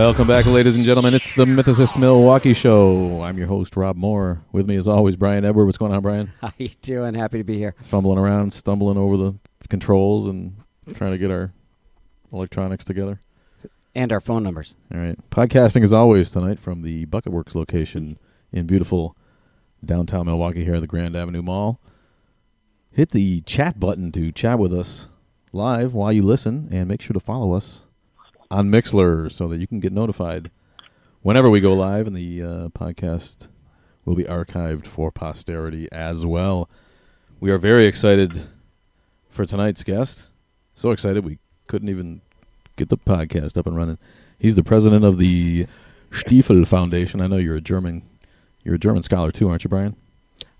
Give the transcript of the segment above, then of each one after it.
Welcome back, ladies and gentlemen. It's the Mythicist Milwaukee Show. I'm your host, Rob Moore. With me, as always, Brian Edward. What's going on, Brian? How you doing? Happy to be here. Fumbling around, stumbling over the controls, and trying to get our electronics together. And our phone numbers. All right. Podcasting, as always, tonight from the Bucket Works location in beautiful downtown Milwaukee here at the Grand Avenue Mall. Hit the chat button to chat with us live while you listen, and make sure to follow us on Mixlr so that you can get notified whenever we go live, and the podcast will be archived for posterity as well. We are very excited for tonight's guest. So excited we couldn't even get the podcast up and running. He's the president of the Stiefel Foundation. I know you're a German scholar too, aren't you, Brian?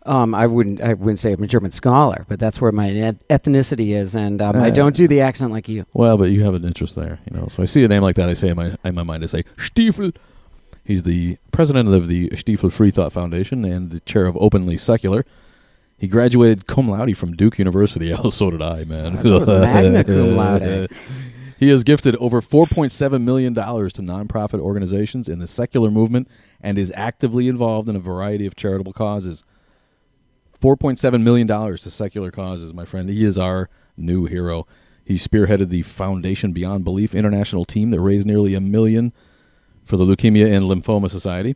I wouldn't say I'm a German scholar, but that's where my ethnicity is, and I don't do the accent like you. Well, but you have an interest there, you know. So I see a name like that, I say in my mind, I say Stiefel. He's the president of the Stiefel Free Thought Foundation and the chair of Openly Secular. He graduated cum laude from Duke University. Oh, so did I, man. Magna cum laude. He has gifted over $4.7 million to nonprofit organizations in the secular movement and is actively involved in a variety of charitable causes. $4.7 million to secular causes, my friend. He is our new hero. He spearheaded the Foundation Beyond Belief international team that raised nearly $1 million for the Leukemia and Lymphoma Society.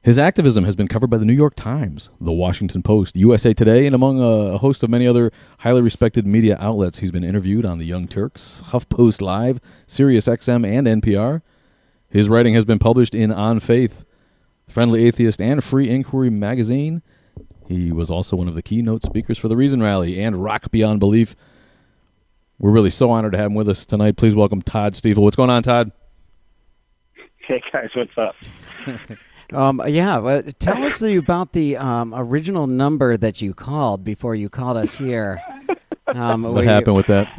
His activism has been covered by the New York Times, the Washington Post, USA Today, and among a host of many other highly respected media outlets. He's been interviewed on the Young Turks, HuffPost Live, SiriusXM, and NPR. His writing has been published in On Faith, Friendly Atheist, and Free Inquiry magazine. He was also one of the keynote speakers for the Reason Rally and Rock Beyond Belief. We're really so honored to have him with us tonight. Please welcome Todd Stiefel. What's going on, Todd? Hey, guys, what's up? Well, tell us about the original number that you called before you called us here. What happened with that?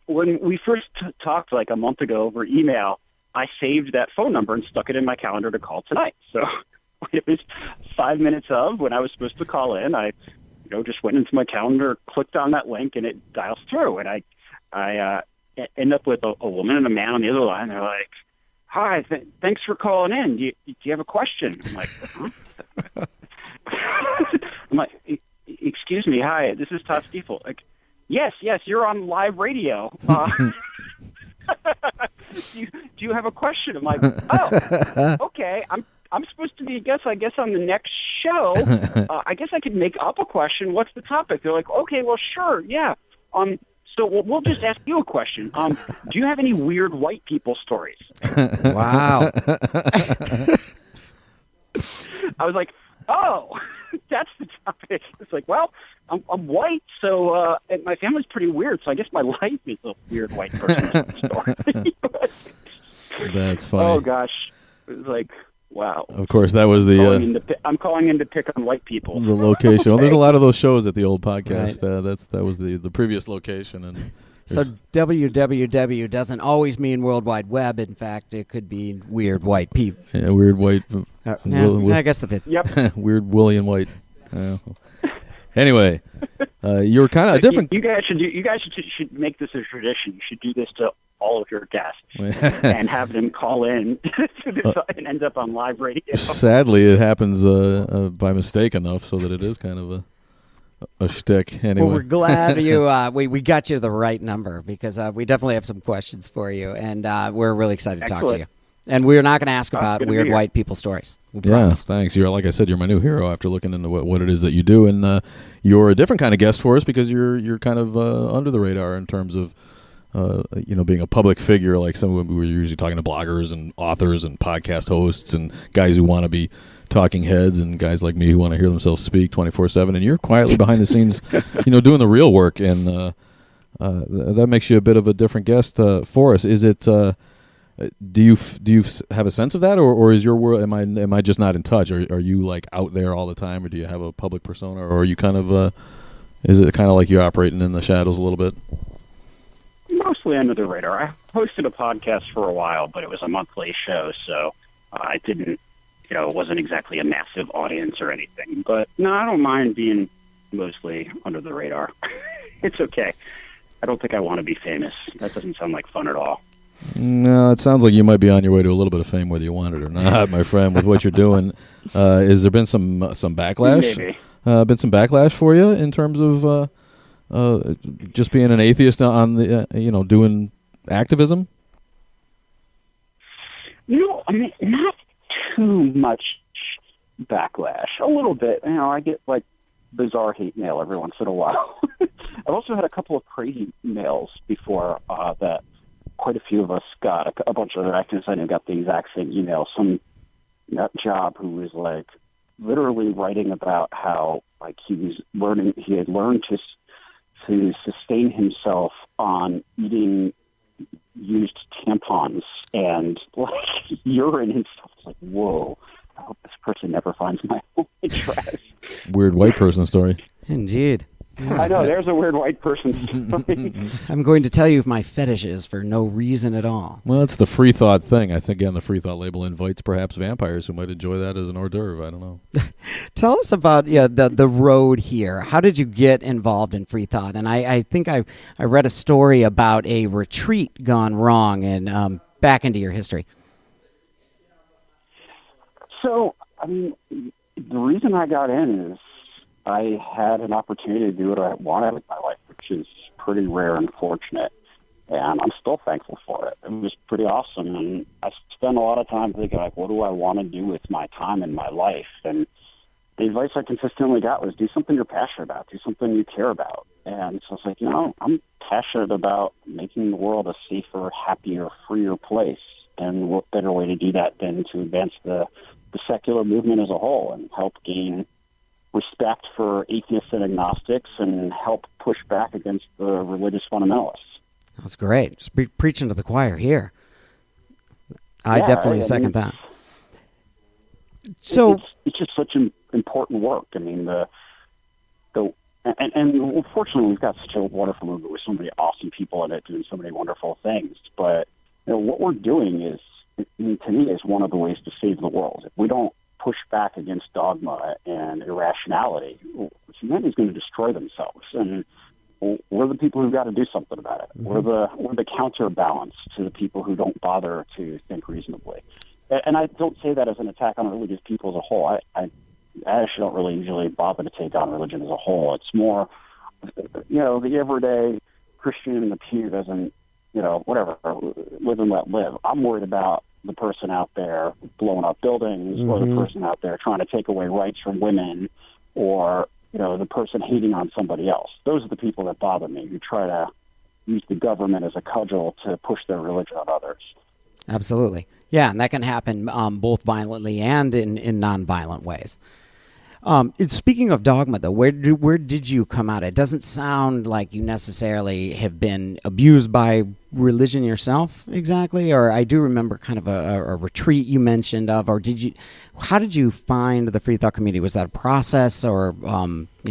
When we first talked like a month ago over email, I saved that phone number and stuck it in my calendar to call tonight. So it was 5 minutes of when I was supposed to call in. I just went into my calendar, clicked on that link, and it dials through. And I end up with a woman and a man on the other line. They're like, "Hi, thanks for calling in. Do you have a question?" I'm like, huh? I'm like, "Excuse me, hi, this is Todd Stiefel." Like, yes, you're on live radio. Do you have a question? I'm like, oh, okay. I'm supposed to be a guest, I guess, on the next show. I guess I could make up a question. What's the topic? They're like, okay, well, sure, yeah. So we'll just ask you a question. Do you have any weird white people stories? Wow. I was like, oh, that's the topic. It's like, well, I'm white, so and my family's pretty weird, so I guess my life is a weird white person story. That's funny. Oh, gosh. It was like, wow. Of course, that was I'm calling in to pick on white people. The location. Well, there's a lot of those shows at the old podcast. Right. That was the previous location. And so www doesn't always mean World Wide Web. In fact, it could be weird white people. Yeah, weird white. I guess the fifth. Yep. Weird William White. Anyway, you're kind of different. You guys should make this a tradition. You should do this to all of your guests and have them call in and end up on live radio. Sadly, it happens by mistake enough so that it is kind of a shtick. Anyway. Well, we're glad we got you the right number because we definitely have some questions for you, and we're really excited to talk to you. And we're not going to ask about weird white people stories. Yes, thanks. Like I said, you're my new hero after looking into what it is that you do, and you're a different kind of guest for us because you're kind of under the radar in terms of being a public figure. Like we're usually talking to bloggers and authors and podcast hosts and guys who want to be talking heads and guys like me who want to hear themselves speak 24/7. And you're quietly behind the scenes, doing the real work, and that makes you a bit of a different guest for us. Is it? Do you have a sense of that, or is your world? Am I just not in touch? Are you like out there all the time, or do you have a public persona, or are you kind of? Is it kind of like you're operating in the shadows a little bit? Mostly under the radar. I hosted a podcast for a while, but it was a monthly show, so I didn't. It wasn't exactly a massive audience or anything. But no, I don't mind being mostly under the radar. It's okay. I don't think I want to be famous. That doesn't sound like fun at all. No, it sounds like you might be on your way to a little bit of fame, whether you want it or not, my friend. With what you're doing, has there been some backlash? Maybe. Been some backlash for you in terms of just being an atheist on the doing activism? I mean, not too much backlash. A little bit. I get like bizarre hate mail every once in a while. I've also had a couple of crazy mails before that quite a few of us got. A bunch of other activists I knew got the exact same email. Some nut job who was like literally writing about how like he had learned to sustain himself on eating used tampons and like urine and stuff. It's like, whoa, I hope this person never finds my trash. Weird white person story. Indeed. I know, there's a weird white person story. I'm going to tell you my fetishes for no reason at all. Well, it's the free thought thing. I think, again, the free thought label invites perhaps vampires who might enjoy that as an hors d'oeuvre. I don't know. Tell us about the road here. How did you get involved in free thought? And I think I read a story about a retreat gone wrong and back into your history. So, I mean, the reason I got in is I had an opportunity to do what I wanted with my life, which is pretty rare and fortunate, and I'm still thankful for it. It was pretty awesome, and I spent a lot of time thinking, like, what do I want to do with my time and my life? And the advice I consistently got was do something you're passionate about, do something you care about. And so it's like, I'm passionate about making the world a safer, happier, freer place, and what better way to do that than to advance the secular movement as a whole and help gain respect for atheists and agnostics and help push back against the religious fundamentalists. That's great. Just preaching to the choir here. I definitely second that. So it's just such an important work. I mean, and fortunately, we've got such a wonderful movement with so many awesome people in it doing so many wonderful things. But what we're doing is, to me, is one of the ways to save the world. If we don't push back against dogma and irrationality, humanity's going to destroy themselves, and we're the people who've got to do something about it. Mm-hmm. We're the counterbalance to the people who don't bother to think reasonably. And I don't say that as an attack on religious people as a whole. I actually don't really usually bother to take on religion as a whole. It's more, the everyday Christian in the pew doesn't, whatever, live and let live. I'm worried about the person out there blowing up buildings, or the person out there trying to take away rights from women, or, the person hating on somebody else. Those are the people that bother me, who try to use the government as a cudgel to push their religion on others. Absolutely. Yeah, and that can happen both violently and in nonviolent ways. Speaking of dogma, though, where did you come out? It doesn't sound like you necessarily have been abused by religion yourself, exactly. Or I do remember kind of a retreat you mentioned of. Or how did you find the free thought community? Was that a process, or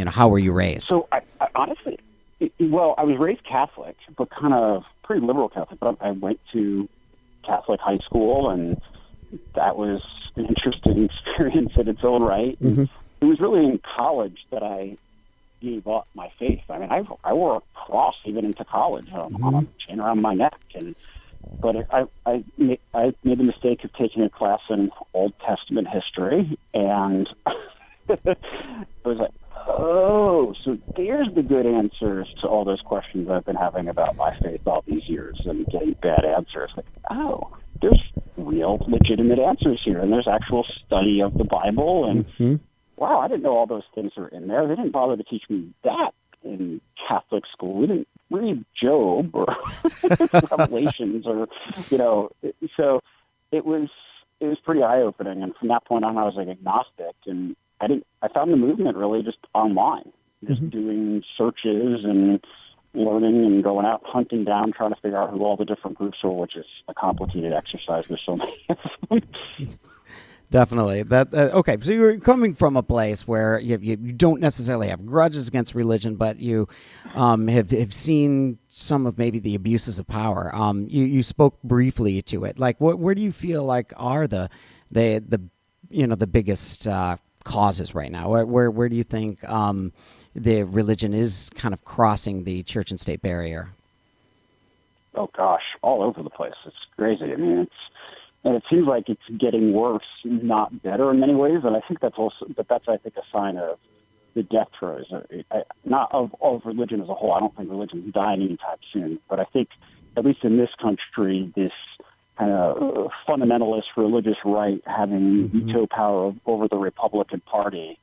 how were you raised? So I honestly, I was raised Catholic, but kind of pretty liberal Catholic. But I went to Catholic high school, and that was an interesting experience in its own right. Mm-hmm. It was really in college that I gave up my faith. I mean, I wore a cross even into college on a chain around my neck. But I made the mistake of taking a class in Old Testament history, and I was like, oh, so there's the good answers to all those questions I've been having about my faith all these years and getting bad answers. Like, oh, there's real, legitimate answers here, and there's actual study of the Bible, and wow, I didn't know all those things were in there. They didn't bother to teach me that in Catholic school. We didn't read Job or Revelations, or so it was pretty eye opening. And from that point on, I was like agnostic, and I found the movement really just online, just doing searches and learning and going out hunting down, trying to figure out who all the different groups were, which is a complicated exercise. There's so many of them. Definitely. Okay, so you're coming from a place where you don't necessarily have grudges against religion, but you have seen some of maybe the abuses of power. You spoke briefly to it. Like, where do you feel like are the biggest causes right now? Where do you think the religion is kind of crossing the church and state barrier? oh gosh, all over the place. It's crazy. I mean, and it seems like it's getting worse, not better in many ways. And I think that's also, but that's, I think, a sign of the death throes, not of religion as a whole. I don't think religion's dying anytime soon, but I think, at least in this country, this kind of fundamentalist religious right having veto power over the Republican Party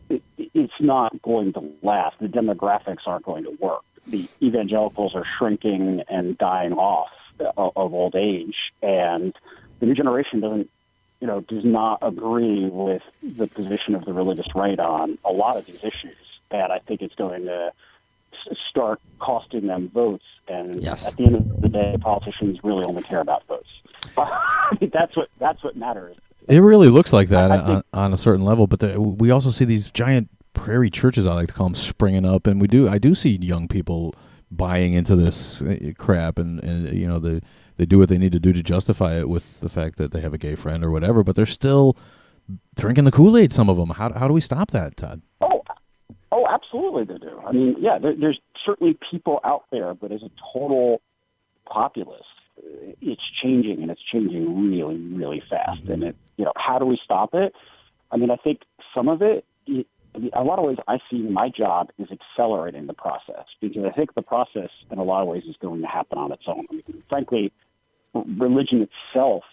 it's not going to last. The demographics aren't going to work. The evangelicals are shrinking and dying off of old age, and the new generation does not agree with the position of the religious right on a lot of these issues, and I think it's going to start costing them votes. And at the end of the day, politicians really only care about votes. I think that's what matters. It really looks like that on a certain level, but we also see these giant prairie churches, I like to call them, springing up, and I do see young people buying into this crap, and they do what they need to do to justify it with the fact that they have a gay friend or whatever, but they're still drinking the Kool-Aid, some of them. How do we stop that, Todd? Oh, absolutely they do. I mean, yeah, there's certainly people out there, but as a total populace, it's changing, and it's changing really, really fast. Mm-hmm. And how do we stop it? I mean, I think some of it, a lot of ways I see my job is accelerating the process, because I think the process in a lot of ways is going to happen on its own. I mean, frankly, religion itself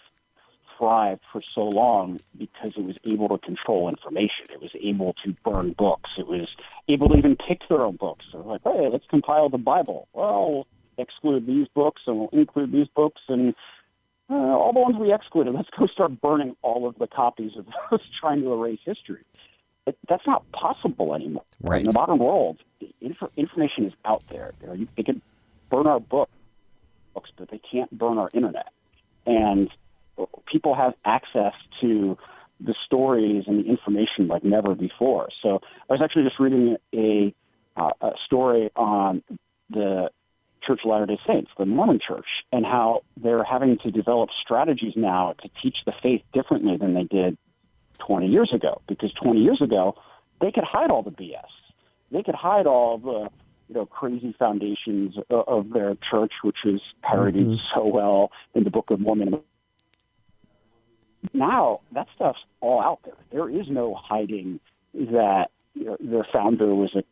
thrived for so long because it was able to control information. It was able to burn books. It was able to even pick their own books. So like, hey, let's compile the Bible. Well, we'll exclude these books and we'll include these books, and all the ones we excluded, let's go start burning all of the copies of those, trying to erase history. That's not possible anymore. Right. In the modern world, information is out there. They can burn our books, but they can't burn our internet. And people have access to the stories and the information like never before. So I was actually just reading a story on the Church of Latter-day Saints, the Mormon Church, and how they're having to develop strategies now to teach the faith differently than they did 20 years ago. Because 20 years ago, they could hide all the BS. They could hide all the crazy foundations of their church, which is parodied so well in the Book of Mormon. Now, that stuff's all out there. There is no hiding that their founder was a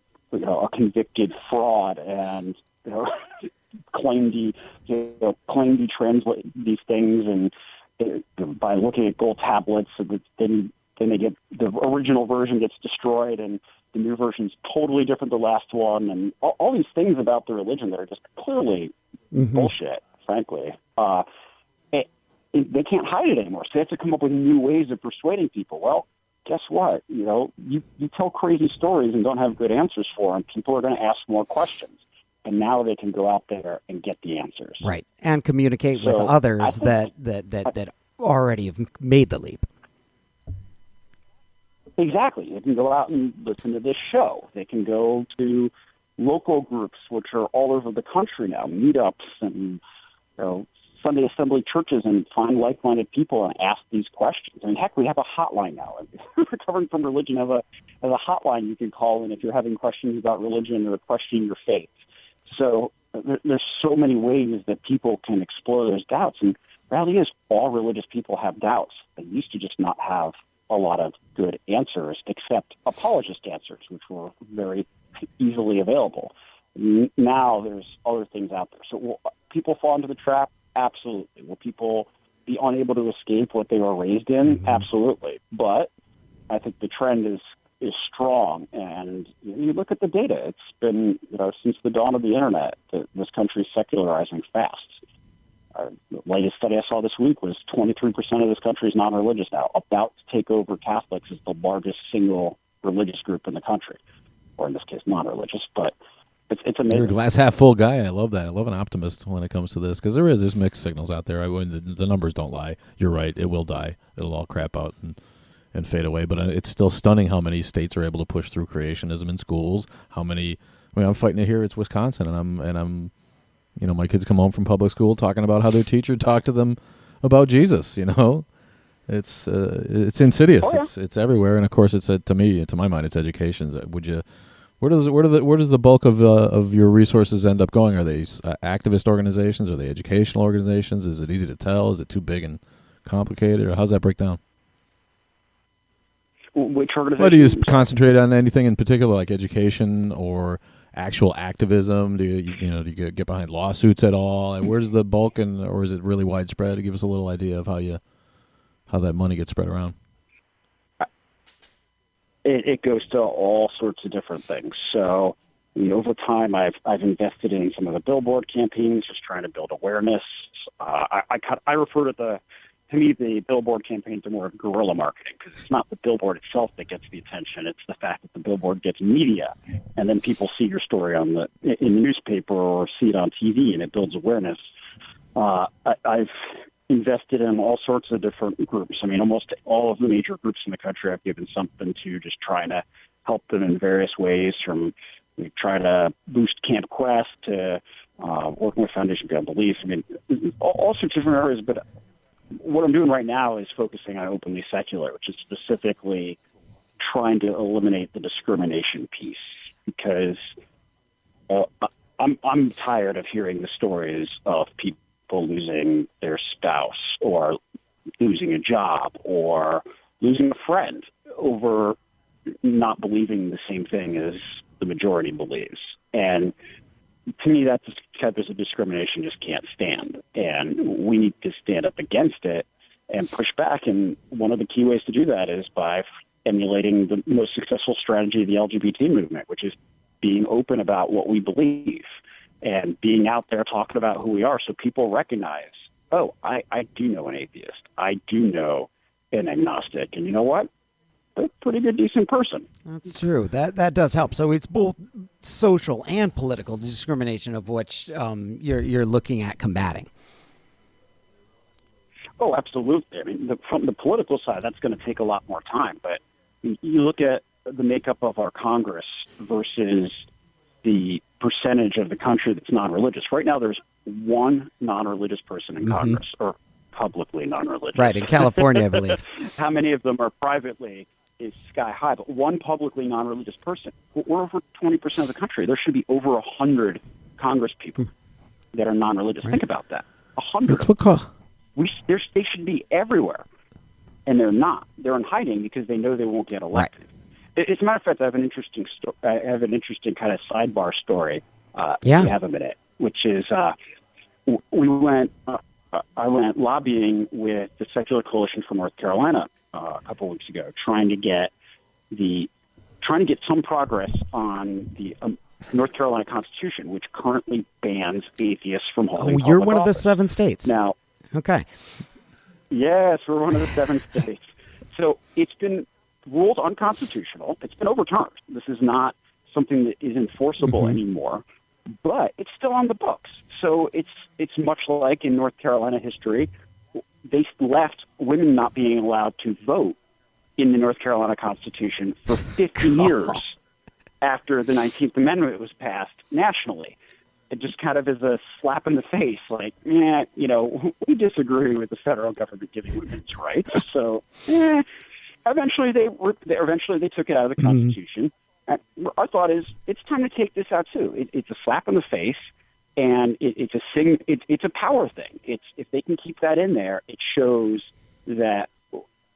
convicted fraud and claimed he translate these things, and by looking at gold tablets, then they get the original version gets destroyed, and the new version's totally different than the last one, and all these things about the religion that are just clearly bullshit, frankly. They can't hide it anymore, so they have to come up with new ways of persuading people. Well, guess what? You tell crazy stories and don't have good answers for them, people are going to ask more questions. And now they can go out there and get the answers. Right, and communicate with others that already have made the leap. Exactly. They can go out and listen to this show. They can go to local groups, which are all over the country now, meetups and Sunday assembly churches, and find like-minded people and ask these questions. I mean, heck, we have a hotline now. Recovering from Religion has a hotline you can call in if you're having questions about religion or questioning your faith. So there's so many ways that people can explore those doubts. And the reality is all religious people have doubts. They used to just not have a lot of good answers, except apologist answers, which were very easily available. Now there's other things out there. So will people fall into the trap? Absolutely. Will people be unable to escape what they were raised in? Absolutely. But I think the trend is strong, and you look at the data. It's been since the dawn of the internet that this country is secularizing fast. The latest study I saw this week was 23% of this country is non-religious now. About to take over Catholics as the largest single religious group in the country, or in this case, non-religious. But it's amazing. You're a glass half full guy. I love that. I love an optimist when it comes to this, because there's mixed signals out there. The numbers don't lie. You're right. It will die. It'll all crap out and fade away. But it's still stunning how many states are able to push through creationism in schools. I'm fighting it here. It's Wisconsin, and I'm my kids come home from public school talking about how their teacher talked to them about Jesus. It's insidious. Oh, yeah. It's everywhere, and of course, to my mind, it's education. Would you Where does the bulk of your resources end up going? Are they activist organizations? Are they educational organizations? Is it easy to tell? Is it too big and complicated? Or how's that break down? Which organization? Well, do you concentrate on anything in particular, like education or actual activism? Do you get behind lawsuits at all? And where's the bulk, or is it really widespread? Give us a little idea of how that money gets spread around. It goes to all sorts of different things. So, over time, I've invested in some of the billboard campaigns, just trying to build awareness. I refer to me, the billboard campaigns are more of guerrilla marketing, because it's not the billboard itself that gets the attention. It's the fact that the billboard gets media, and then people see your story in the newspaper or see it on TV, and it builds awareness. I've invested in all sorts of different groups. I mean, almost all of the major groups in the country I've given something to, just trying to help them in various ways, from trying to boost Camp Quest to working with Foundation Beyond Belief. I mean, all sorts of different areas, but what I'm doing right now is focusing on Openly Secular, which is specifically trying to eliminate the discrimination piece, because I'm tired of hearing the stories of people losing their spouse, or losing a job, or losing a friend over not believing the same thing as the majority believes. And to me, that's type of discrimination just can't stand, and we need to stand up against it and push back. And one of the key ways to do that is by emulating the most successful strategy of the LGBT movement, which is being open about what we believe and being out there talking about who we are, so people recognize, oh, I do know an atheist. I do know an agnostic. And you know what? They're a pretty good, decent person. That's true. That does help. So it's both social and political discrimination of which you're looking at combating. Oh, absolutely. I mean, from the political side, that's going to take a lot more time. But you look at the makeup of our Congress versus the percentage of the country that's non-religious. Right now, there's one non-religious person in Congress, or publicly non-religious. Right, in California, I believe. How many of them are privately is sky high, but one publicly non-religious person. We're over 20% of the country. There should be over 100 Congress people that are non-religious. Right. Think about that. 100 of them. They should be everywhere, and they're not. They're in hiding because they know they won't get elected. Right. As a matter of fact, I have an interesting kind of sidebar story. If you have a minute, which is I went lobbying with the Secular Coalition for North Carolina a couple of weeks ago, trying to get some progress on the North Carolina Constitution, which currently bans atheists from holding public office. One of the 7 states. Now, okay. Yes, we're one of the 7 states. So it's been ruled unconstitutional. It's been overturned. This is not something that is enforceable anymore, but it's still on the books. So it's much like in North Carolina history, they left women not being allowed to vote in the North Carolina Constitution for 50 years after the 19th Amendment was passed nationally. It just kind of is a slap in the face, like, we disagree with the federal government giving women's rights. So, Eventually, they took it out of the Constitution. And our thought is, it's time to take this out too. It's a slap in the face, and it's a power thing. If they can keep that in there, it shows that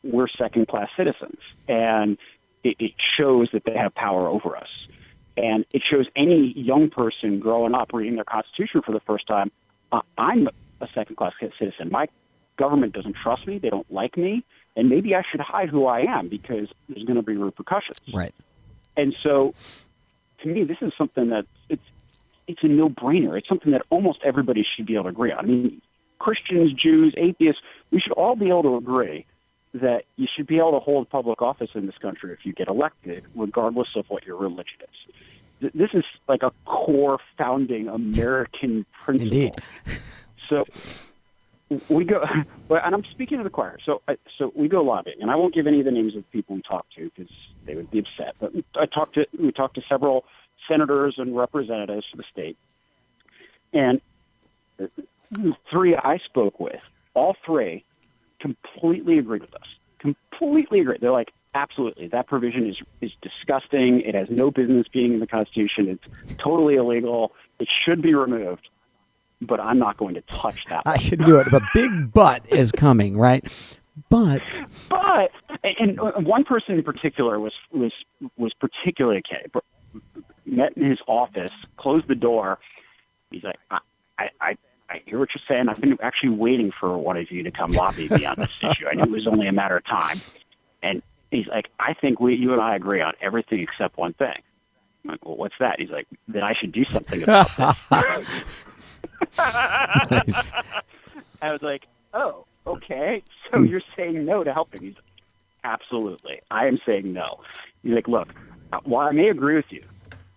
we're second-class citizens, and it shows that they have power over us. And it shows any young person growing up reading their Constitution for the first time, I'm a second-class citizen. My government doesn't trust me. They don't like me. And maybe I should hide who I am because there's going to be repercussions. Right. And so, to me, this is something that it's a no-brainer. It's something that almost everybody should be able to agree on. I mean, Christians, Jews, atheists, we should all be able to agree that you should be able to hold public office in this country if you get elected, regardless of what your religion is. This is like a core founding American principle. Indeed. So we go, and I'm speaking to the choir. So we go lobbying, and I won't give any of the names of the people we talk to because they would be upset. But we talked to several senators and representatives for the state, and the 3 I spoke with, all 3 completely agreed with us. Completely agreed. They're like, Absolutely. That provision is disgusting. It has no business being in the Constitution. It's totally illegal. It should be removed. But I'm not going to touch that one. I should do it. The big but is coming, right? But and one person in particular was particularly okay. Met in his office, closed the door. He's like, I hear what you're saying. I've been actually waiting for one of you to come lobby me on this issue. I knew it was only a matter of time. And he's like, I think you and I agree on everything except one thing. I'm like, well, what's that? He's like, that I should do something about this. Nice. I was like, oh, okay. So you're saying no to helping? He's like, absolutely. I am saying no. He's like, look, while I may agree with you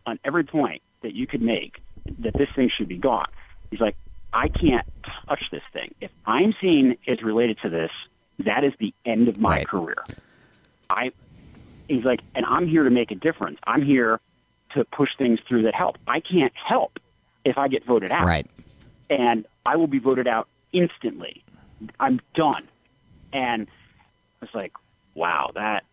on every point that you could make that this thing should be gone, he's like, I can't touch this thing. If I'm seen as related to this, that is the end of my career. He's like, and I'm here to make a difference. I'm here to push things through that help. I can't help if I get voted out. Right. And I will be voted out instantly. I'm done. And it's like, wow, that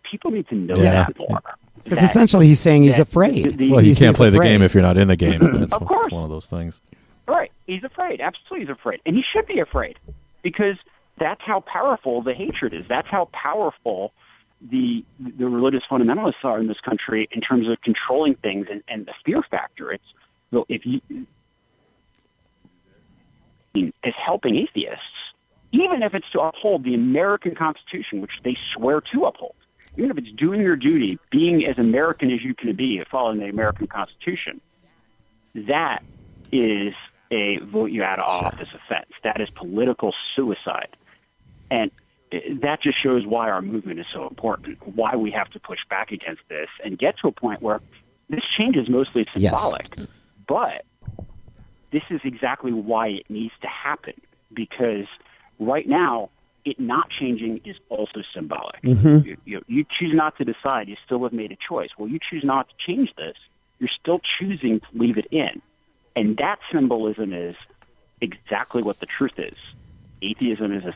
people need to know that more. Because essentially he's saying he's afraid. Well, you can't play the game if you're not in the game. That's of course. one of those things. Right. He's afraid. Absolutely he's afraid. And he should be afraid because that's how powerful the hatred is. That's how powerful the religious fundamentalists are in this country in terms of controlling things and the fear factor. It's, well, if you is helping atheists, even if it's to uphold the American Constitution, which they swear to uphold, even if it's doing your duty, being as American as you can be, following the American Constitution, that is a vote you out of office offense. That is political suicide. And that just shows why our movement is so important, why we have to push back against this and get to a point where this change is mostly symbolic. Yes. But this is exactly why it needs to happen, because right now, it not changing is also symbolic. Mm-hmm. You choose not to decide. You still have made a choice. Well, you choose not to change this. You're still choosing to leave it in. And that symbolism is exactly what the truth is. Atheism is a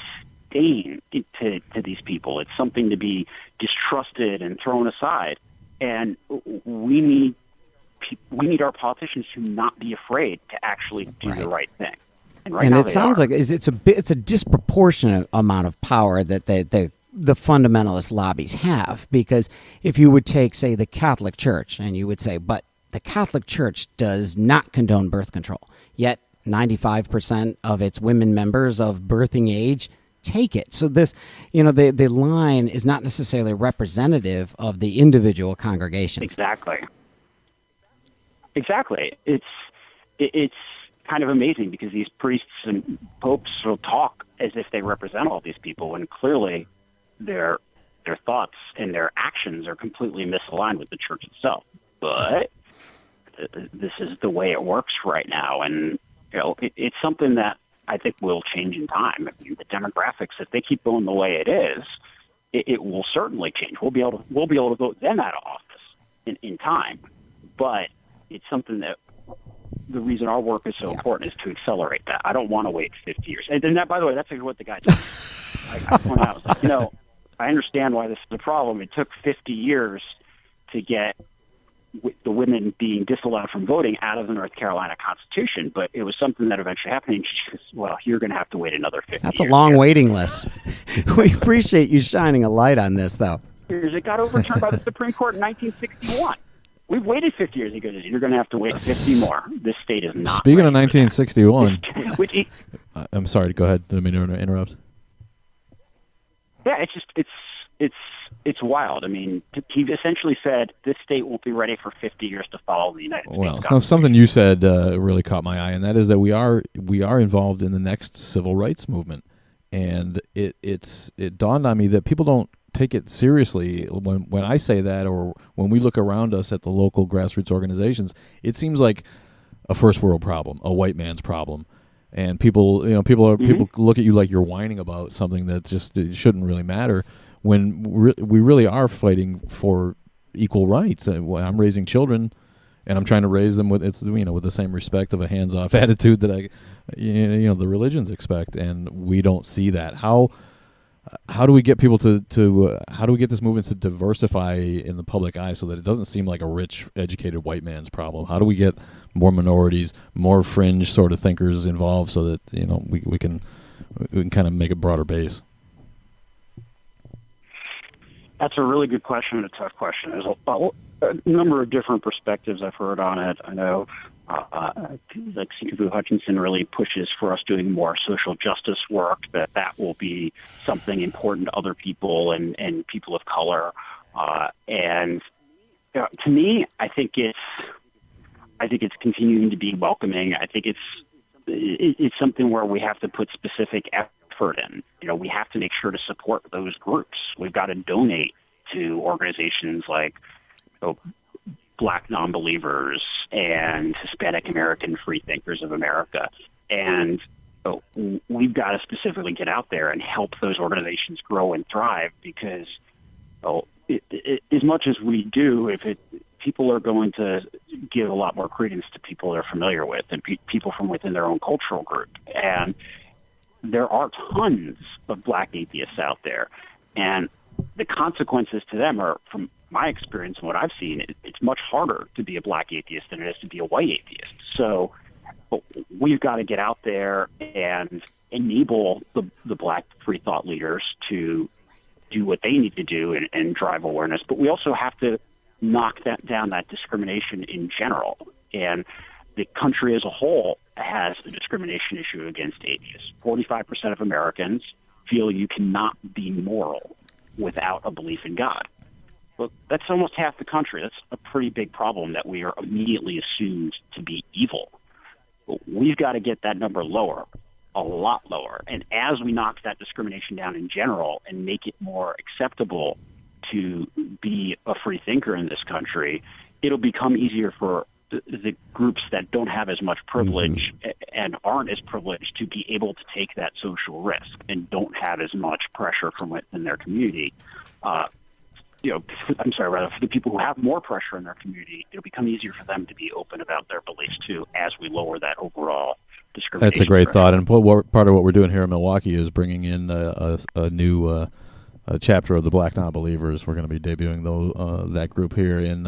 stain to these people. It's something to be distrusted and thrown aside. And we need our politicians to not be afraid to actually do the right thing. And it sounds like it's a disproportionate amount of power that the fundamentalist lobbies have, because if you would take, say, the Catholic Church, and you would say, but the Catholic Church does not condone birth control, yet 95% of its women members of birthing age take it. So this, the line is not necessarily representative of the individual congregations. Exactly. It's kind of amazing because these priests and popes will talk as if they represent all these people, when clearly their thoughts and their actions are completely misaligned with the church itself. But this is the way it works right now, and it's something that I think will change in time. I mean, the demographics, if they keep going the way it is, it will certainly change. We'll be able to vote them out of office in time, but it's something that the reason our work is so important is to accelerate that. I don't want to wait 50 years. And then that, by the way, that's what the guy did. I point out, I was like, I understand why this is a problem. It took 50 years to get the women being disallowed from voting out of the North Carolina Constitution, but it was something that eventually happened. And she goes, well, you're going to have to wait another 50 That's years. A long waiting list. We appreciate you shining a light on this, though. It got overturned by the Supreme Court in 1961. We've waited 50 years. He goes, you're going to have to wait 50 more. This state is not. Speaking of 1961, which I'm sorry. Go ahead. Didn't mean to interrupt. Yeah, it's wild. I mean, he essentially said this state won't be ready for 50 years to follow the United States. Well, something you said really caught my eye, and that is that we are involved in the next civil rights movement, and it dawned on me that people don't take it seriously when I say that, or when we look around us at the local grassroots organizations. It seems like a first world problem, a white man's problem, and people look at you like you're whining about something that just shouldn't really matter, when we really are fighting for equal rights. I'm raising children, and I'm trying to raise them with the same respect of a hands-off attitude that the religions expect, and we don't see that. how do we get people to how do we get this movement to diversify in the public eye so that it doesn't seem like a rich, educated white man's problem? How do we get more minorities, more fringe sort of thinkers involved so that we can kind of make a broader base? That's a really good question and a tough question. There's a number of different perspectives I've heard on it. I know like C. Hutchinson really pushes for us doing more social justice work, that will be something important to other people and people of color. And to me, I think it's continuing to be welcoming. I think it's something where we have to put specific effort in. We have to make sure to support those groups. We've got to donate to organizations like Black Nonbelievers and Hispanic American Freethinkers of America. And we've got to specifically get out there and help those organizations grow and thrive, because as much as we do, people are going to give a lot more credence to people they're familiar with and people from within their own cultural group. And there are tons of Black atheists out there, and the consequences to them are, from my experience and what I've seen, it's much harder to be a Black atheist than it is to be a white atheist. So we've got to get out there and enable the Black free thought leaders to do what they need to do and drive awareness. But we also have to knock down that discrimination in general. And the country as a whole has a discrimination issue against atheists. 45% of Americans feel you cannot be moral without a belief in God. Well, that's almost half the country. That's a pretty big problem that we are immediately assumed to be evil. We've got to get that number lower, a lot lower. And as we knock that discrimination down in general and make it more acceptable to be a free thinker in this country, it'll become easier for the groups that don't have as much privilege and aren't as privileged to be able to take that social risk and don't have as much pressure from within their community. For the people who have more pressure in their community, it'll become easier for them to be open about their beliefs too, as we lower that overall discrimination. That's a great pressure. thought. And part of what we're doing here in Milwaukee is bringing in a new chapter of the Black Nonbelievers. We're going to be debuting that group here in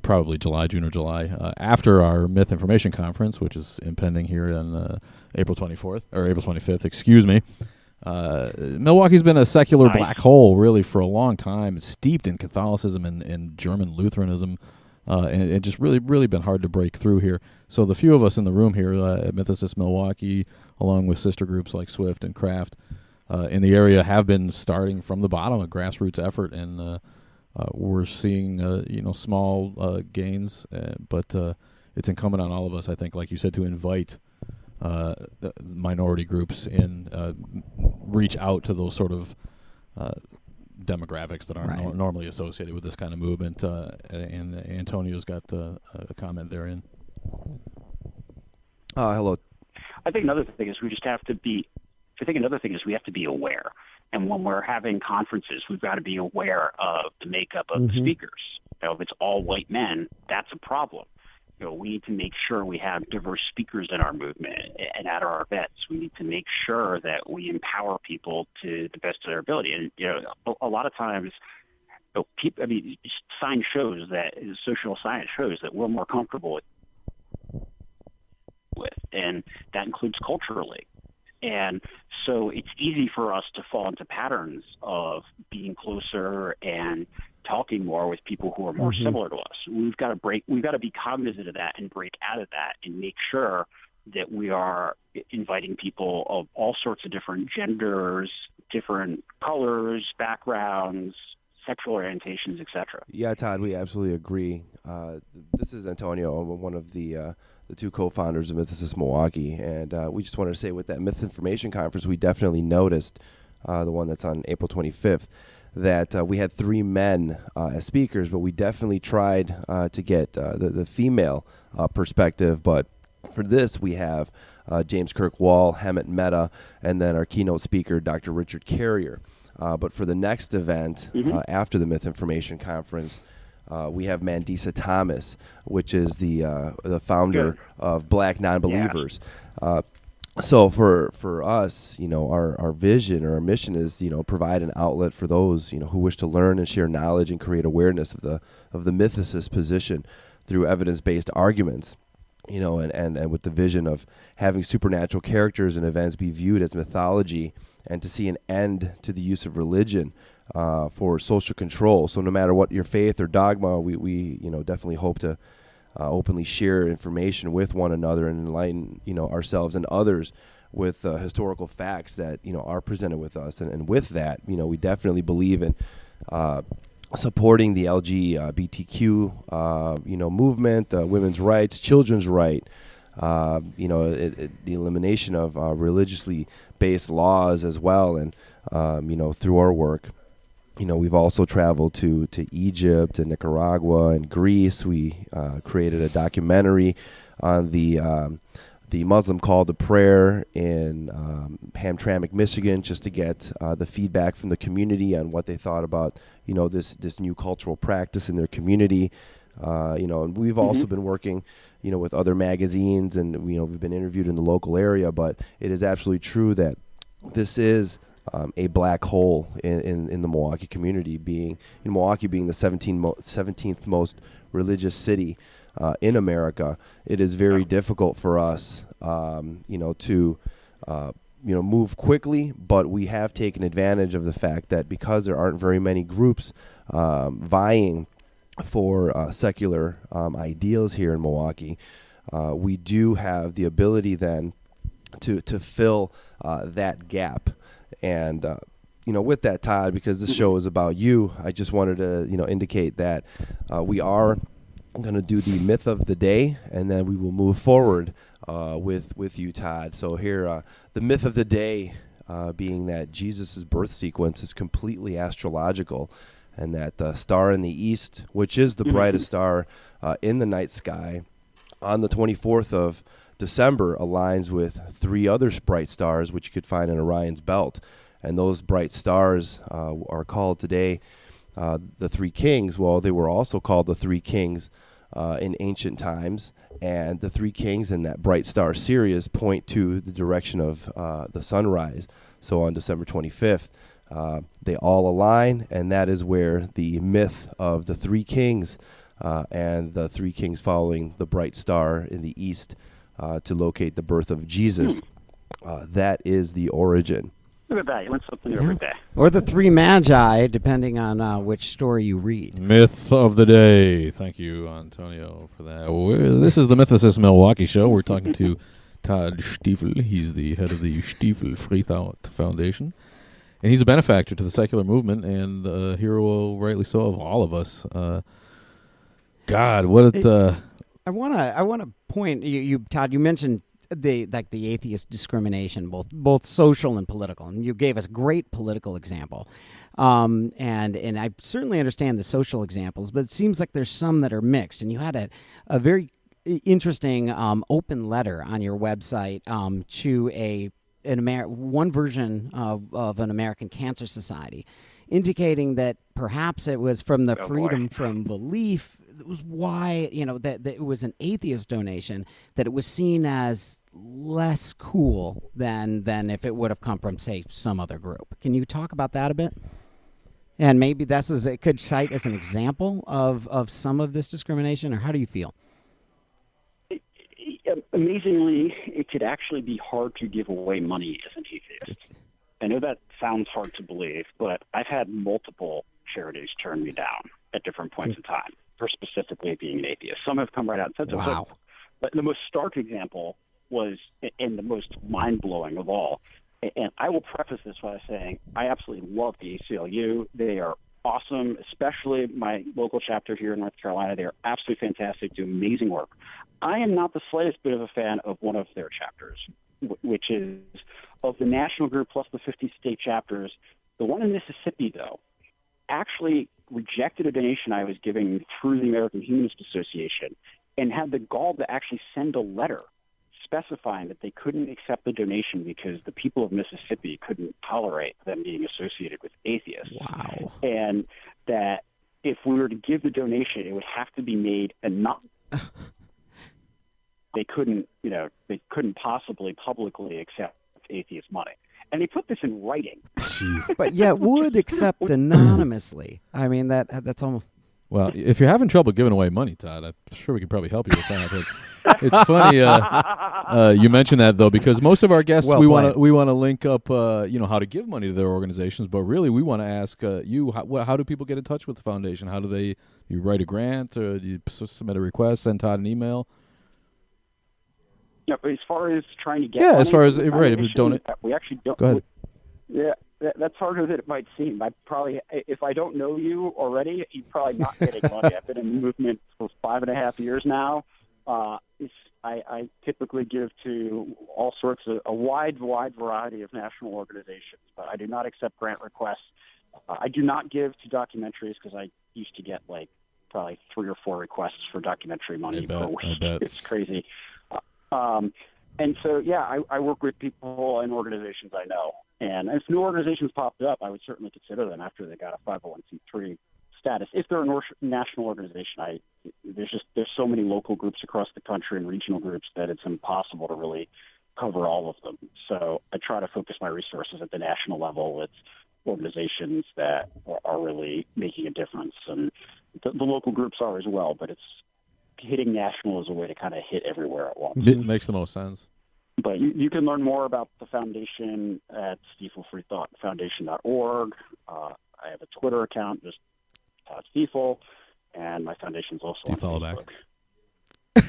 probably June or July, after our Myth Information Conference, which is impending here on April 25th. Excuse me. Milwaukee's been a secular black hole really for a long time. It's steeped in Catholicism and German Lutheranism, and it just really been hard to break through here. So the few of us in the room here at Mythicists Milwaukee, along with sister groups like Swift and Craft in the area, have been starting from the bottom, a grassroots effort, and we're seeing small gains, but it's incumbent on all of us, I think, like you said, to invite minority groups in, reach out to those sort of demographics that aren't normally associated with this kind of movement. And Antonio's got a comment therein. Hello. I think another thing is we have to be aware. And when we're having conferences, we've got to be aware of the makeup of the speakers. If it's all white men, that's a problem. We need to make sure we have diverse speakers in our movement and at our events. We need to make sure that we empower people to the best of their ability. And a lot of times, social science shows that we're more comfortable with, and that includes culturally. And so it's easy for us to fall into patterns of being closer and talking more with people who are more similar to us. We've got to be cognizant of that and break out of that and make sure that we are inviting people of all sorts of different genders, different colors, backgrounds, sexual orientations, etc. Yeah, Todd, we absolutely agree. This is Antonio, one of the two co-founders of Mythicists Milwaukee, and we just wanted to say with that Myth Information Conference, we definitely noticed, the one that's on April 25th, that we had 3 men as speakers, but we definitely tried to get the female perspective. But for this, we have James Kirk Wall, Hemet Mehta, and then our keynote speaker, Dr. Richard Carrier. But for the next event, after the Myth Information Conference, we have Mandisa Thomas, which is the founder of Black Nonbelievers. So for us, our vision or our mission is, provide an outlet for those, who wish to learn and share knowledge and create awareness of the mythicist position through evidence-based arguments, and with the vision of having supernatural characters and events be viewed as mythology, and to see an end to the use of religion for social control. So no matter what your faith or dogma, we definitely hope to openly share information with one another and enlighten ourselves and others with historical facts that are presented with us. And with that, we definitely believe in supporting the LGBTQ movement, women's rights, children's right, the elimination of religiously based laws as well. And through our work, we've also traveled to Egypt and Nicaragua and Greece. We created a documentary on the Muslim call to prayer in Hamtramck, Michigan, just to get the feedback from the community on what they thought about this new cultural practice in their community. And we've also been working with other magazines, and we've been interviewed in the local area. But it is absolutely true that this is a black hole in the Milwaukee community, Milwaukee being the 17th most religious city in America. It is very difficult for us, to move quickly, but we have taken advantage of the fact that because there aren't very many groups vying for secular ideals here in Milwaukee, we do have the ability then to fill that gap. And, with that, Todd, because this show is about you, I just wanted to, indicate that we are going to do the myth of the day, and then we will move forward with you, Todd. So here, the myth of the day being that Jesus' birth sequence is completely astrological, and that the star in the east, which is the brightest star in the night sky, on the 24th of December aligns with three other bright stars, which you could find in Orion's belt. And those bright stars are called today the Three Kings. Well, they were also called the Three Kings in ancient times. And the Three Kings in that bright star Sirius point to the direction of the sunrise. So on December 25th, they all align, and that is where the myth of the Three Kings and the Three Kings following the bright star in the east to locate the birth of Jesus. That is the origin. Look at that. You learn something new every day. Or the three magi, depending on which story you read. Myth of the day. Thank you, Antonio, for that. This is the Mythicist Milwaukee show. We're talking to Todd Stiefel. He's the head of the Stiefel Freethought Foundation. And he's a benefactor to the secular movement and a hero, rightly so, of all of us. God, what it... I want to point you Todd. You mentioned the atheist discrimination, both social and political, and you gave us a great political example. And I certainly understand the social examples, but it seems like there's some that are mixed. And you had a very interesting open letter on your website to one version of an American Cancer Society, indicating that perhaps it was from the freedom from belief. It was why, that it was an atheist donation, that it was seen as less cool than if it would have come from, say, some other group. Can you talk about that a bit? And maybe it could cite as an example of some of this discrimination, or how do you feel? Amazingly, it could actually be hard to give away money as an atheist. I know that sounds hard to believe, but I've had multiple charities turn me down at different points in time for specifically being an atheist. Some have come right out and said so. Wow. But the most stark example was, and the most mind-blowing of all, and I will preface this by saying I absolutely love the ACLU. They are awesome, especially my local chapter here in North Carolina. They are absolutely fantastic, do amazing work. I am not the slightest bit of a fan of one of their chapters, which is of the national group plus the 50 state chapters. The one in Mississippi, though, actually rejected a donation I was giving through the American Humanist Association and had the gall to actually send a letter specifying that they couldn't accept the donation because the people of Mississippi couldn't tolerate them being associated with atheists. Wow. And that if we were to give the donation, it would have to be made they couldn't possibly publicly accept atheist money. And they put this in writing. Jeez. But yet would accept anonymously. I mean, that's almost... Well, if you're having trouble giving away money, Todd, I'm sure we could probably help you with that. It's funny you mentioned that, though, because most of our guests, Well we played. want to link up, how to give money to their organizations. But really, we want to ask you, how do people get in touch with the foundation? How do you write a grant, or do you submit a request, send Todd an email? Yeah, but as far as trying to get Yeah, money as far as from the right, if you foundation, don't. we actually don't. Go ahead. Yeah, that's harder than it might seem. If I don't know you already, you're probably not getting money. I've been in the movement for 5.5 years now. I typically give to all sorts of a wide variety of national organizations, but I do not accept grant requests. I do not give to documentaries because I used to get probably 3 or 4 requests for documentary money per week. I bet. It's crazy. And so, yeah, I work with people and organizations I know. And if new organizations popped up, I would certainly consider them after they got a 501c3 status. If they're a national organization, there's so many local groups across the country and regional groups that it's impossible to really cover all of them. So I try to focus my resources at the national level with organizations that are really making a difference. And the local groups are as well, but it's hitting national is a way to kind of hit everywhere at once. It makes the most sense. But you can learn more about the foundation at stiefelfreethoughtfoundation.org. I have a Twitter account, just Todd Stiefel, and my foundation's also Do you on follow Facebook. back?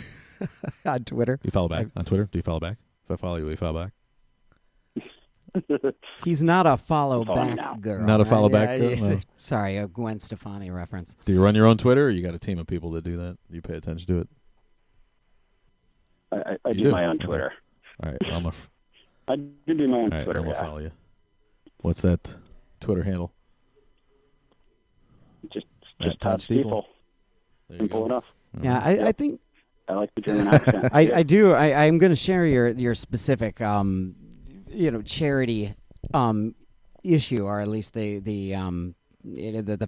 On Twitter? Do you follow back on Twitter? Do you follow back? If I follow you, will you follow back? He's not a follow Follow me back now. girl. Not a follow right? back Yeah, girl? No. Sorry, a Gwen Stefani reference. Do you run your own Twitter, or you got a team of people that do that? You pay attention to it? I You do my own Twitter. All right, well, I do my own all right, Twitter, I'm gonna yeah. follow you. What's that Twitter handle? Just At Todd Stiefel. There you Simple go. enough. Yeah, I think I like the German accent. I do. I'm going to share your specific, charity issue, or at least the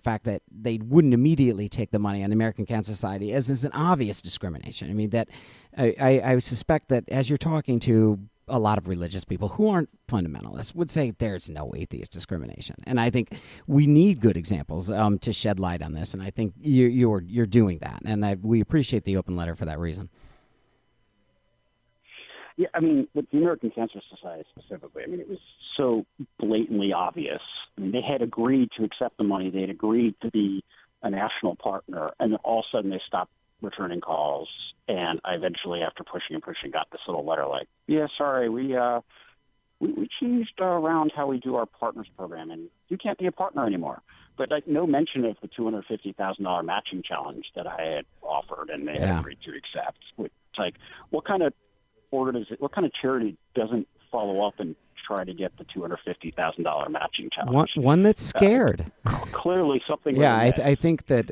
fact that they wouldn't immediately take the money on the American Cancer Society as is an obvious discrimination. I mean, that I suspect that as you're talking to a lot of religious people who aren't fundamentalists would say there's no atheist discrimination, and I think we need good examples to shed light on this, and I think you're doing that, and we appreciate the open letter for that reason. Yeah, I mean, with the American Cancer Society specifically, I mean, it was so blatantly obvious. I mean, they had agreed to accept the money. They had agreed to be a national partner, and then all of a sudden they stopped returning calls. And I eventually, after pushing and pushing, got this little letter like, yeah, sorry, we changed around how we do our partners program, and you can't be a partner anymore. But no mention of the $250,000 matching challenge that I had offered, and they had agreed to accept. It's like, what kind of charity doesn't follow up and try to get the $250,000 matching challenge? One that's scared. Clearly, something. Yeah, I think that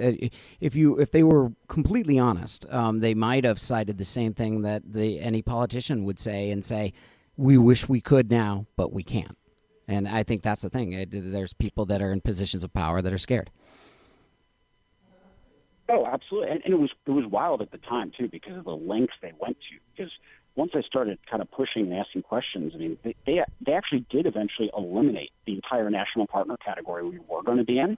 if they were completely honest, they might have cited the same thing that any politician would say and say, "We wish we could now, but we can't." And I think that's the thing. There's people that are in positions of power that are scared. Oh, absolutely, and it was wild at the time too because of the lengths they went to. Because once I started kind of pushing and asking questions, I mean, they actually did eventually eliminate the entire national partner category we were going to be in,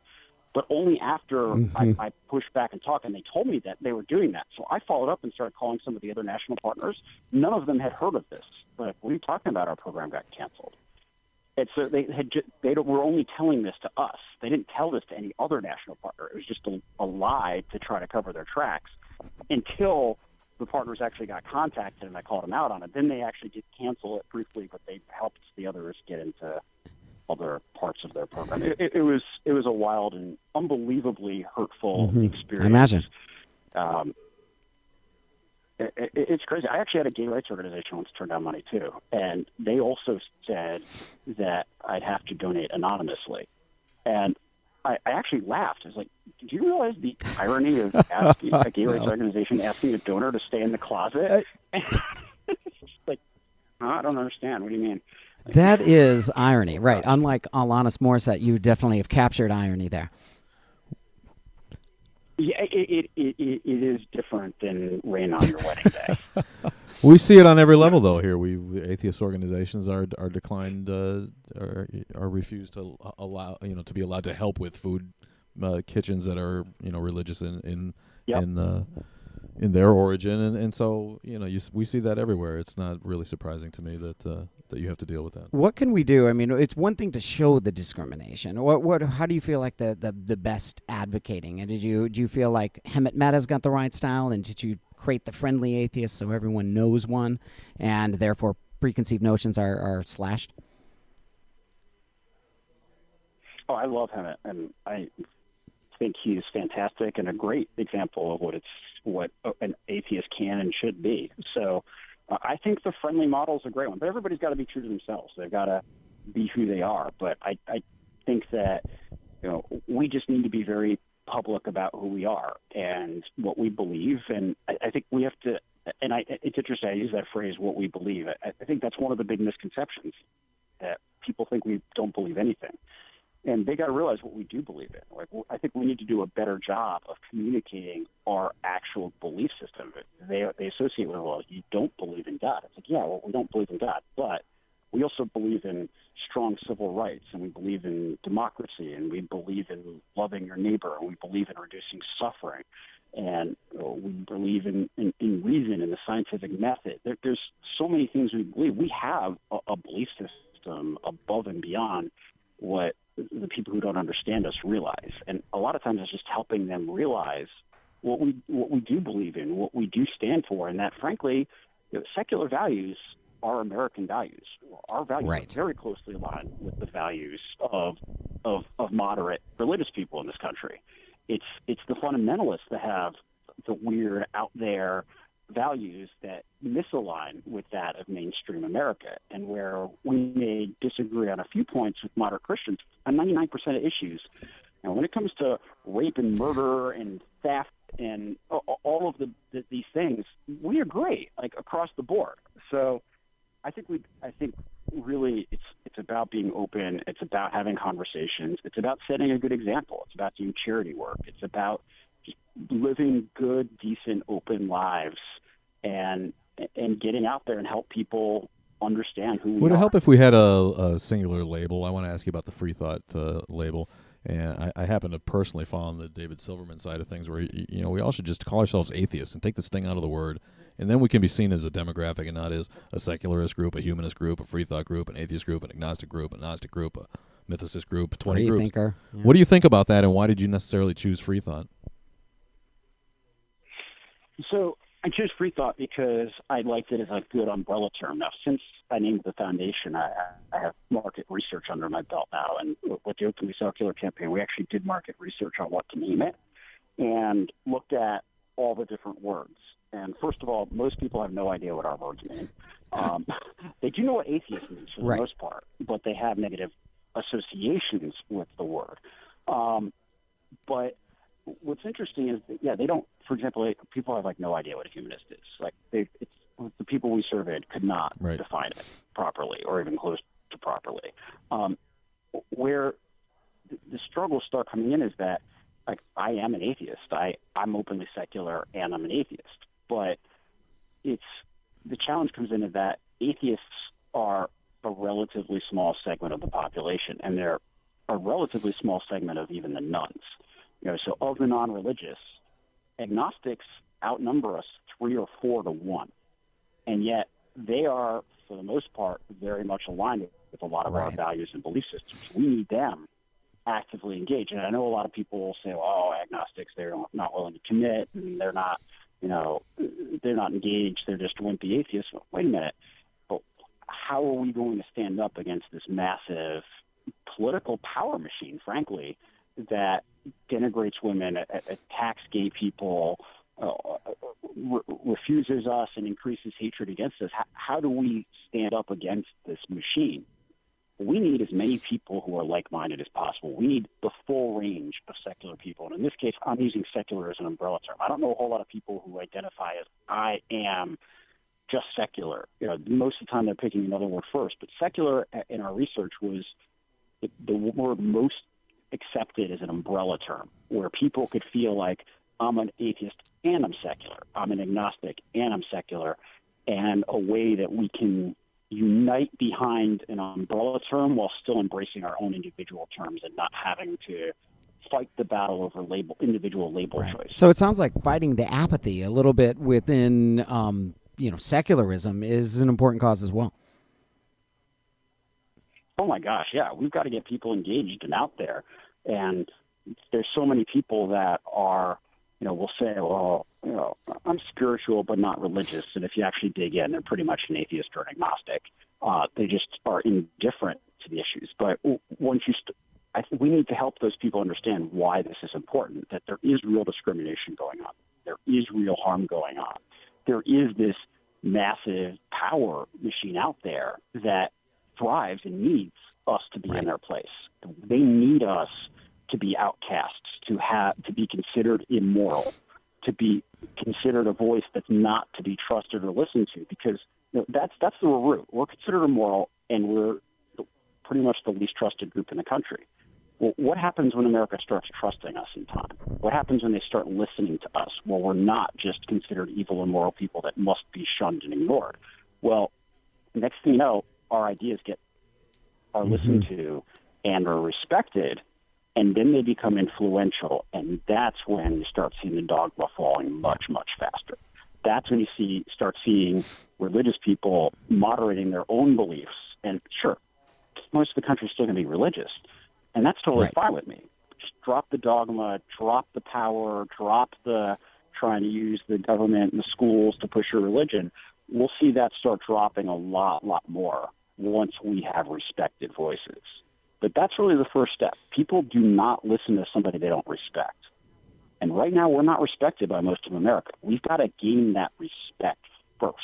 but only after I pushed back and talked, and they told me that they were doing that. So I followed up and started calling some of the other national partners. None of them had heard of this. But what are you talking about? Our program got canceled. And so they were only telling this to us. They didn't tell this to any other national partner. It was just a lie to try to cover their tracks until the partners actually got contacted and I called them out on it. Then they actually did cancel it briefly, but they helped the others get into other parts of their program. It was a wild and unbelievably hurtful experience. I imagine. It's crazy. I actually had a gay rights organization once turn down money too, and they also said that I'd have to donate anonymously. And I actually laughed. I was like, do you realize the irony of asking a gay rights organization asking a donor to stay in the closet? It's like, I don't understand. What do you mean? That is irony, right? Unlike Alanis Morissette, you definitely have captured irony there. Yeah, it is different than rain on your wedding day. We see it on every level, though. Here, atheist organizations are declined, are refused to allow to be allowed to help with food kitchens that are religious in Yep. in their origin, and so we see that everywhere. It's not really surprising to me that you have to deal with that. What can we do? I mean, it's one thing to show the discrimination. How do you feel like the best advocating? And do you feel like Hemant Mehta's got the right style? And did you create the friendly atheist so everyone knows one, and therefore preconceived notions are slashed? Oh, I love Hemant, and I think he's fantastic and a great example of what an atheist can and should be. So I think the friendly model is a great one, but everybody's got to be true to themselves. They've got to be who they are. But I think that we just need to be very public about who we are and what we believe. And I think we have to. And it's interesting. I use that phrase, "what we believe." I think that's one of the big misconceptions, that people think we don't believe anything. And they got to realize what we do believe in. Like, I think we need to do a better job of communicating our actual belief system. They associate with, well, you don't believe in God. It's like, yeah, well, we don't believe in God, but we also believe in strong civil rights, and we believe in democracy, and we believe in loving your neighbor, and we believe in reducing suffering, and we believe in reason and the scientific method. There's so many things we believe. We have a belief system above and beyond what the people who don't understand us realize. And a lot of times it's just helping them realize what we do believe in, what we do stand for, and that, frankly, secular values are American values. Our values Right. are very closely aligned with the values of moderate religious people in this country. It's the fundamentalists that have the weird, out there values that misalign with that of mainstream America, and where we may disagree on a few points with moderate Christians on 99% of issues. Now, when it comes to rape and murder and theft and all of these things, we agree, like, across the board. So I think really it's about being open. It's about having conversations. It's about setting a good example. It's about doing charity work. It's about just living good, decent, open lives, and getting out there and help people understand who we are. Would it help if we had a singular label? I want to ask you about the free thought label. And I happen to personally fall on the David Silverman side of things, where we all should just call ourselves atheists and take this thing out of the word, and then we can be seen as a demographic and not as a secularist group, a humanist group, a free thought group, an atheist group, an agnostic group, a Gnostic group, a mythicist group, 20 groups. Thinker. Yeah. What do you think about that, and why did you necessarily choose free thought? So I chose free thought because I liked it as a good umbrella term. Now, since I named the foundation, I have market research under my belt now. And with the Openly Secular campaign, we actually did market research on what to name it and looked at all the different words. And first of all, most people have no idea what our words mean. They do know what atheist means for the Right. most part, but they have negative associations with the word. But what's interesting is that, they don't, for example, people have no idea what a humanist is. The people we surveyed could not Right. define it properly or even close to properly. Where the struggles start coming in is that, I am an atheist. I'm openly secular and I'm an atheist. But the challenge comes in is that atheists are a relatively small segment of the population, and they're a relatively small segment of even the nones. So of the non-religious, agnostics outnumber us 3 or 4 to 1, and yet they are, for the most part, very much aligned with a lot of our Right. values and belief systems. We need them actively engaged. And I know a lot of people will say, "Oh, agnostics, they're not willing to commit, and they're not engaged. They're just wimpy atheists." Well, wait a minute. But how are we going to stand up against this massive political power machine, frankly, that denigrates women, attacks gay people, refuses us, and increases hatred against us? How do we stand up against this machine? We need as many people who are like-minded as possible. We need the full range of secular people. And in this case, I'm using secular as an umbrella term. I don't know a whole lot of people who identify as, I am just secular. Most of the time they're picking another word first. But secular in our research was the word most accepted as an umbrella term, where people could feel like, I'm an atheist and I'm secular. I'm an agnostic and I'm secular. And a way that we can unite behind an umbrella term while still embracing our own individual terms and not having to fight the battle over individual label choice. So it sounds like fighting the apathy a little bit within, secularism is an important cause as well. Oh my gosh, yeah, we've got to get people engaged and out there. And there's so many people that are, will say, well, I'm spiritual but not religious. And if you actually dig in, they're pretty much an atheist or an agnostic. They just are indifferent to the issues. But once I think we need to help those people understand why this is important, that there is real discrimination going on. There is real harm going on. There is this massive power machine out there that thrives and needs us to be in their place. They need us to be outcasts, to be considered immoral, to be considered a voice that's not to be trusted or listened to, because that's the root. We're considered immoral, and we're pretty much the least trusted group in the country. Well, what happens when America starts trusting us in time? What happens when they start listening to us? Well, we're not just considered evil, immoral people that must be shunned and ignored. Well, next thing you know, our ideas are listened to and are respected, and then they become influential, and that's when you start seeing the dogma falling much, much faster. That's when you start seeing religious people moderating their own beliefs. And sure, most of the country is still going to be religious, and that's totally fine with me. Just drop the dogma, drop the power, drop the trying to use the government and the schools to push your religion. We'll see that start dropping a lot more once we have respected voices. But that's really the first step. People do not listen to somebody they don't respect. And right now, we're not respected by most of America. We've got to gain that respect first.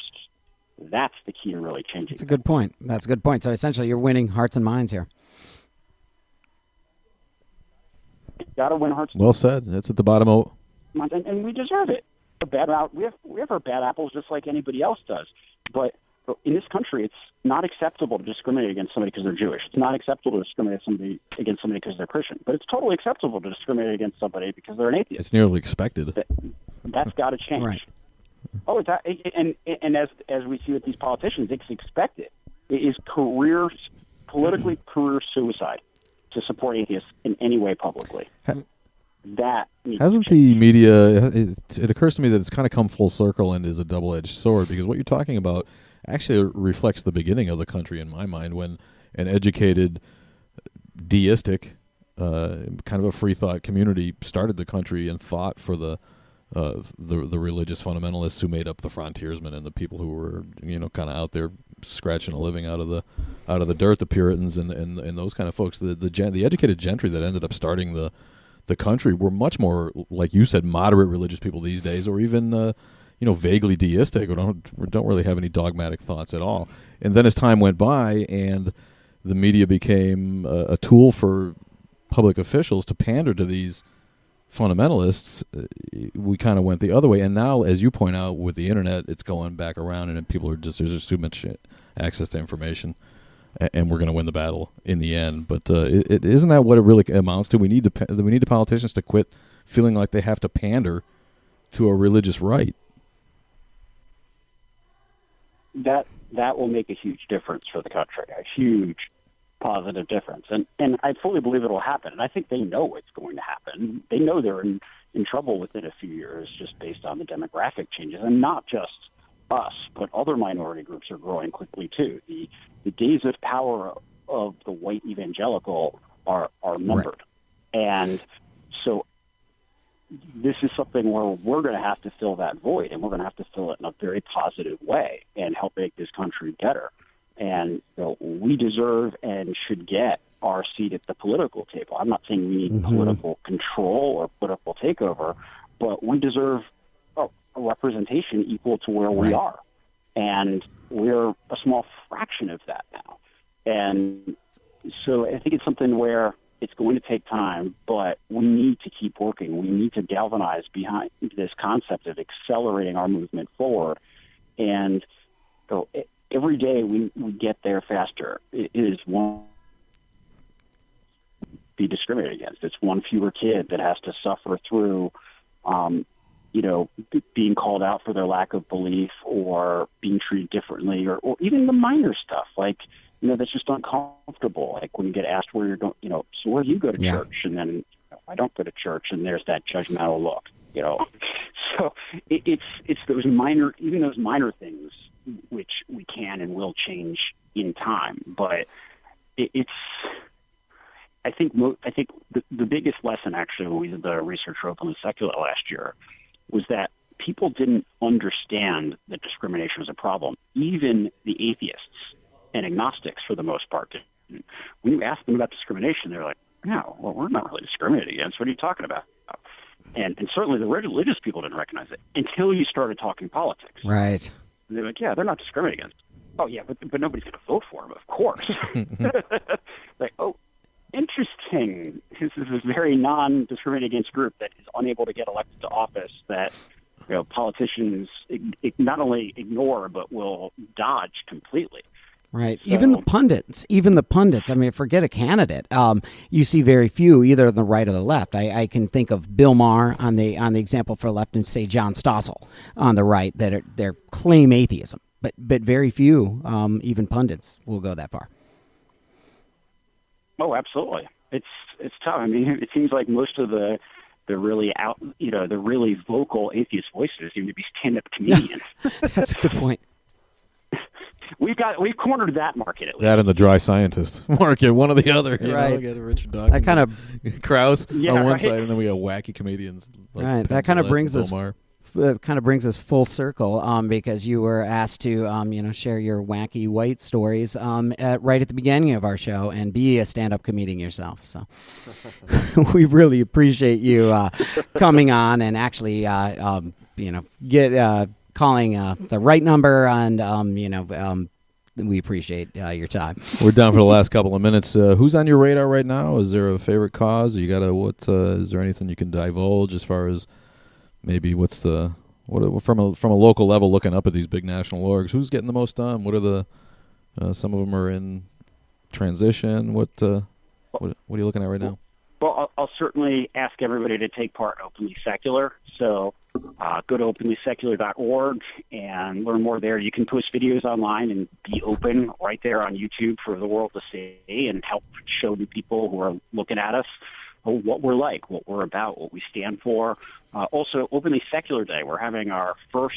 That's the key to really changing. That's a good point. That's a good point. So essentially, you're winning hearts and minds here. Got to win hearts. Well said. That's at the bottom of. And we deserve it. We have our bad apples just like anybody else does. But in this country, it's not acceptable to discriminate against somebody because they're Jewish. It's not acceptable to discriminate against somebody because they're Christian. But it's totally acceptable to discriminate against somebody because they're an atheist. It's nearly expected. That's got to change. Right. Oh, and as we see with these politicians, it's expected. It is politically career suicide to support atheists in any way publicly. That hasn't the media? It occurs to me that it's kind of come full circle and is a double-edged sword, because what you're talking about actually reflects the beginning of the country in my mind, when an educated, deistic, kind of a free thought community started the country and fought for the religious fundamentalists who made up the frontiersmen and the people who were kind of out there scratching a living out of the dirt, the Puritans and those kind of folks. The educated gentry that ended up starting the country were much more, like you said, moderate religious people these days, or even vaguely deistic, or don't really have any dogmatic thoughts at all. And then as time went by and the media became a tool for public officials to pander to these fundamentalists, we kind of went the other way. And now, as you point out, with the internet, it's going back around, and people there's just too much access to information, and we're going to win the battle in the end. But isn't that what it really amounts to? We need the politicians to quit feeling like they have to pander to a religious right. That will make a huge difference for the country, a huge positive difference. And I fully believe it will happen. And I think they know it's going to happen. They know they're in trouble within a few years just based on the demographic changes. And not just us, but other minority groups are growing quickly too. The days of power of the white evangelical are numbered. Right. And so this is something where we're going to have to fill that void, and we're going to have to fill it in a very positive way and help make this country better. And we deserve and should get our seat at the political table. I'm not saying we need political control or political takeover, but we deserve a representation equal to where we are. And we're a small fraction of that now. And so I think it's something where it's going to take time, but we need to keep working. We need to galvanize behind this concept of accelerating our movement forward. And every day we get there faster. It is one be discriminated against. It's one fewer kid that has to suffer through being called out for their lack of belief or being treated differently, or even the minor stuff like, that's just uncomfortable. Like when you get asked where you're going, so where do you go to church? And then I don't go to church, and there's that judgmental look, So it's those minor things which we can and will change in time. But I think the biggest lesson actually when we did the research for Openly Secular last year was that people didn't understand that discrimination was a problem. Even the atheists and agnostics, for the most part, didn't. When you ask them about discrimination, they're like, "No, well, we're not really discriminated against. What are you talking about?" And certainly the religious people didn't recognize it until you started talking politics. Right. They're like, "Yeah, they're not discriminated against." Oh, yeah, but nobody's going to vote for them, of course. Like, oh, interesting. This is a very non-discriminating against group that is unable to get elected to office that politicians not only ignore but will dodge completely. Right. So, Even the pundits. I mean, forget a candidate. You see very few, either on the right or the left. I can think of Bill Maher on the example for left, and say John Stossel on the right that they claim atheism, but very few, even pundits, will go that far. Oh, absolutely. It's tough. I mean, it seems like most of the really the really vocal atheist voices seem to be stand-up comedians. That's a good point. We've cornered that market at least. That and the dry scientist market, one or the other. Right. We got Richard Dawkins, That kind of Krauss on one right. side, and then we got wacky comedians. Like right. That kind of brings us full circle, because you were asked to share your wacky white stories right at the beginning of our show and be a stand-up comedian yourself. So we really appreciate you coming on and actually calling the right number, and we appreciate your time. We're down for the last couple of minutes. Who's on your radar right now? Is there a favorite cause? Is there anything you can divulge as far as maybe from a local level, looking up at these big national orgs? Who's getting the most done? What are some of them are in transition? What are you looking at right now? Well, I'll certainly ask everybody to take part in Openly Secular. So go to openlysecular.org and learn more there. You can post videos online and be open right there on YouTube for the world to see and help show the people who are looking at us what we're like, what we're about, what we stand for. Also, Openly Secular Day. We're having our first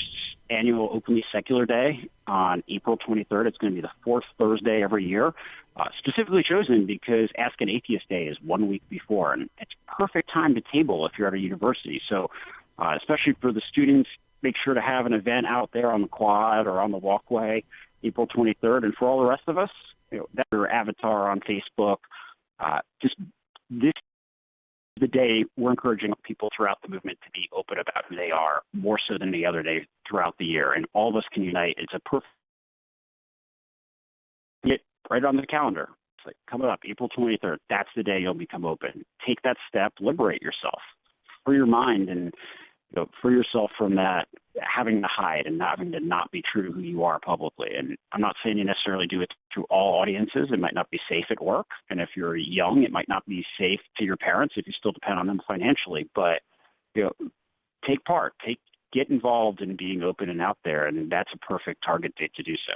annual Openly Secular Day on April 23rd. It's going to be the fourth Thursday every year. Specifically chosen because Ask an Atheist Day is 1 week before, and it's perfect time to table if you're at a university. So especially for the students, make sure to have an event out there on the quad or on the walkway April 23rd. And for all the rest of us, that's your avatar on Facebook. Just this is the day we're encouraging people throughout the movement to be open about who they are, more so than any other day throughout the year. And all of us can unite. It's a perfect right on the calendar. It's like coming up April 23rd. That's the day you'll become open. Take that step, liberate yourself, free your mind, and free yourself from that having to hide and having to not be true to who you are publicly. And I'm not saying you necessarily do it to all audiences. It might not be safe at work, and if you're young, it might not be safe to your parents if you still depend on them financially. But take part, get involved in being open and out there, and that's a perfect target date to do so.